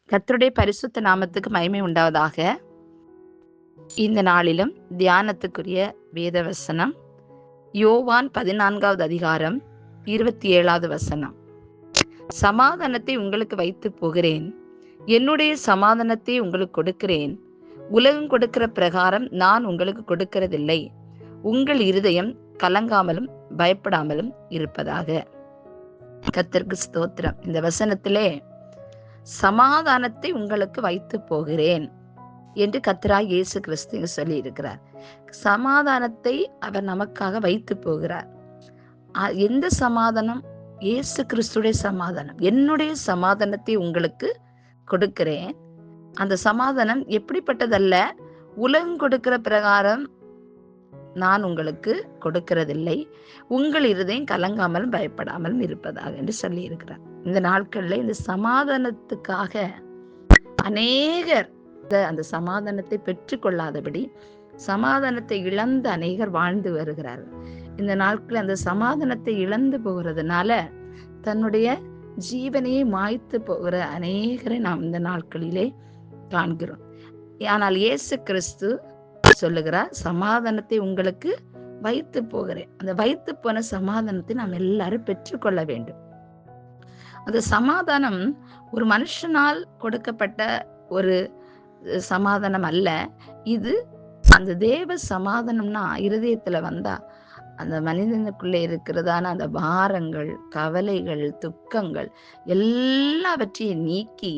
கர்த்தருடைய பரிசுத்த நாமத்துக்கு மகிமை உண்டாவதாக. இந்த நாளிலும் தியானத்துக்குரிய வேத வசனம் யோவான் 14வது அதிகாரம் 27வது வசனம். சமாதானத்தை உங்களுக்கு வைத்து போகிறேன், என்னுடைய சமாதானத்தை உங்களுக்கு கொடுக்கிறேன். உலகம் கொடுக்கிற பிரகாரம் நான் உங்களுக்கு கொடுக்கிறதில்லை. உங்கள் இருதயம் கலங்காமலும் பயப்படாமலும் இருப்பதாக. கர்த்தருக்கு ஸ்தோத்திரம். இந்த வசனத்திலே சமாதானத்தை உங்களுக்கு வைத்து போகிறேன் என்று கர்த்தராகிய இயேசு கிறிஸ்து சொல்லி இருக்கிறார். சமாதானத்தை அவர் நமக்காக வைத்து போகிறார். எந்த சமாதானம்? இயேசு கிறிஸ்துடைய சமாதானம். என்னுடைய சமாதானத்தை உங்களுக்கு கொடுக்கிறேன். அந்த சமாதானம் எப்படிப்பட்டதல்ல, உலகம் கொடுக்கிற பிரகாரம் நான் உங்களுக்கு கொடுக்கிறதில்லை. உங்கள் இருதயம் கலங்காமலும் பயப்படாமலும் இருப்பதாக என்று சொல்லி இருக்கிறார். இந்த நாட்கள்ல இந்த சமாதானத்துக்காக அநேகர் அந்த சமாதானத்தை பெற்றுக்கொள்ளாதபடி சமாதானத்தை இழந்த அநேகர் வாழ்ந்து வருகிறார்கள். இந்த நாட்கள் அந்த சமாதானத்தை இழந்து போகிறதுனால தன்னுடைய ஜீவனையை மாய்த்து போகிற அநேகரை நாம் இந்த நாட்களிலே காண்கிறோம். ஆனால் இயேசு கிறிஸ்து சொல்லுகிறார், சமாதானத்தை உங்களுக்கு வைத்து போகிறேன். அந்த வைத்து போன சமாதானத்தை நாம் எல்லாரும் பெற்றுக்கொள்ள வேண்டும். அந்த சமாதானம் ஒரு மனுஷனால் கொடுக்கப்பட்ட ஒரு சமாதானம் அல்ல. இது அந்த தேவ சமாதானம்னா இருதயத்துல வந்தா அந்த மனிதனுக்குள்ளே இருக்கிறதான அந்த பாரங்கள், கவலைகள், துக்கங்கள் எல்லாவற்றையும் நீக்கி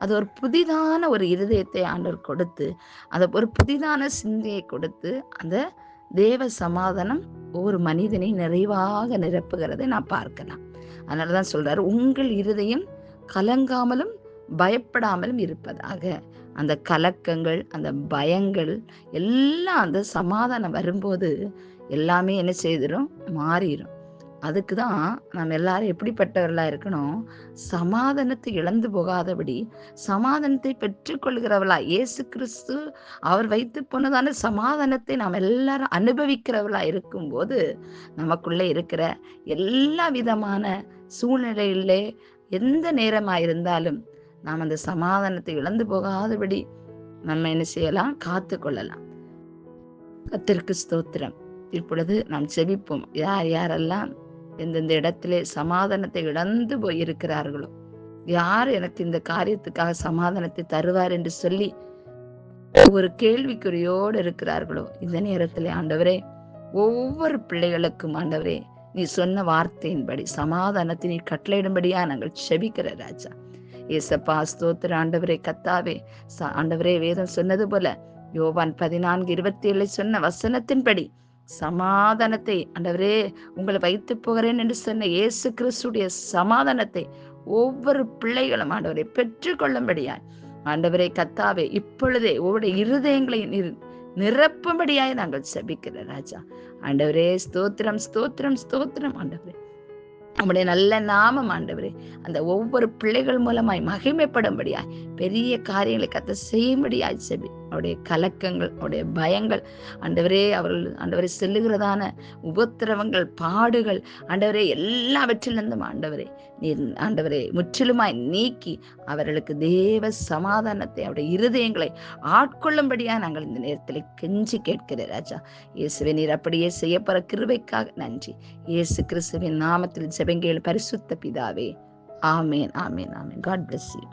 அது ஒரு புதிதான ஒரு இருதயத்தை ஆண்டவர் கொடுத்து, அந்த ஒரு புதிதான சிந்தையை கொடுத்து அந்த தேவ சமாதானம் ஒவ்வொரு மனிதனை நிறைவாக நிரப்புகிறதை நான் பார்க்கலாம். அதனாலதான் சொல்றாரு, உங்கள் இருதயம் கலங்காமலும் பயப்படாமலும் இருப்பதாக. அந்த கலக்கங்கள், அந்த பயங்கள் எல்லாம் அந்த சமாதானம் வரும்போது எல்லாமே என்ன செய்திடும்? மாறிடும். அதுக்குதான் நம்ம எல்லாரும் எப்படிப்பட்டவர்களா இருக்கணும்? சமாதானத்தை இழந்து போகாதபடி சமாதானத்தை பெற்றுக்கொள்கிறவர்களா, இயேசு கிறிஸ்து அவர் வைத்து போனதான சமாதானத்தை நாம் எல்லாரும் அனுபவிக்கிறவர்களா இருக்கும்போது நமக்குள்ளே இருக்கிற எல்லா விதமான சூழ்நிலையிலே எந்த நேரமா இருந்தாலும் நாம் அந்த சமாதானத்தை இழந்து போகாதபடி நம்ம என்ன செய்யலாம்? காத்து கொள்ளலாம். கர்த்தருக்கு ஸ்தோத்திரம். இப்பொழுது நாம் செபிப்போம். யார் யாரெல்லாம் எந்தெந்த இடத்திலே சமாதானத்தை இழந்து போயிருக்கிறார்களோ, யார் எனக்கு இந்த காரியத்துக்காக சமாதானத்தை தருவார் என்று சொல்லி ஒரு கேள்விக்குறியோடு இருக்கிறார்களோ, இந்த நேரத்திலே ஆண்டவரே, ஒவ்வொரு பிள்ளைகளுக்கும் ஆண்டவரே, நீ சொன்ன வார்த்தையின்படி சமாதானத்தை நீ கட்டளையிடும்படியா நாங்கள் செபிக்கிற ராஜா. ஏசப்பா ஸ்தோத்திர ஆண்டவரே, கத்தாவே ஆண்டவரே, வேதம் சொன்னது போல யோவான் 14:27 சொன்ன வசனத்தின்படி சமாதானத்தை ஆண்டவரே உங்களை வைத்து போகிறேன் என்று சொன்ன இயேசு கிறிஸ்துடைய சமாதானத்தை ஒவ்வொரு பிள்ளைகளும் ஆண்டவரை பெற்றுக்கொள்ளும்படியாய் ஆண்டவரே கத்தாவே இப்பொழுதே ஒவ்வொரு இருதயங்களை நிரப்பும்படியாய் நாங்கள் செபிக்கிற ராஜா. ஆண்டவரே ஸ்தோத்திரம் ஸ்தோத்திரம் ஸ்தோத்திரம். ஆண்டவரே நம்முடைய நல்ல நாமம் ஆண்டவரே அந்த ஒவ்வொரு பிள்ளைகள் மூலமாய் மகிமைப்படும்படியாய் பெரிய காரியங்களை கத்த செய்யும்படியாய் செபி. அவருடைய கலக்கங்கள், அவருடைய பயங்கள் ஆண்டவரே, அவர்கள் ஆண்டவரை செல்லுகிறதான உபத்திரவங்கள், பாடுகள் ஆண்டவரே எல்லாவற்றிலிருந்தும் ஆண்டவரே நீர் ஆண்டவரே முற்றிலுமாய் நீக்கி அவர்களுக்கு தேவ சமாதானத்தை அவருடைய இருதயங்களை ஆட்கொள்ளும்படியா நாங்கள் இந்த நேரத்தில் கெஞ்சி கேட்கிற ராஜா. இயேசுவே, நீர் அப்படியே செய்யப்படுற கிருபைக்காக நன்றி. இயேசு கிறிஸ்துவின் நாமத்தில் ஜெபங்கள் பரிசுத்த பிதாவே. ஆமேன், ஆமேன், ஆமேன். God bless you.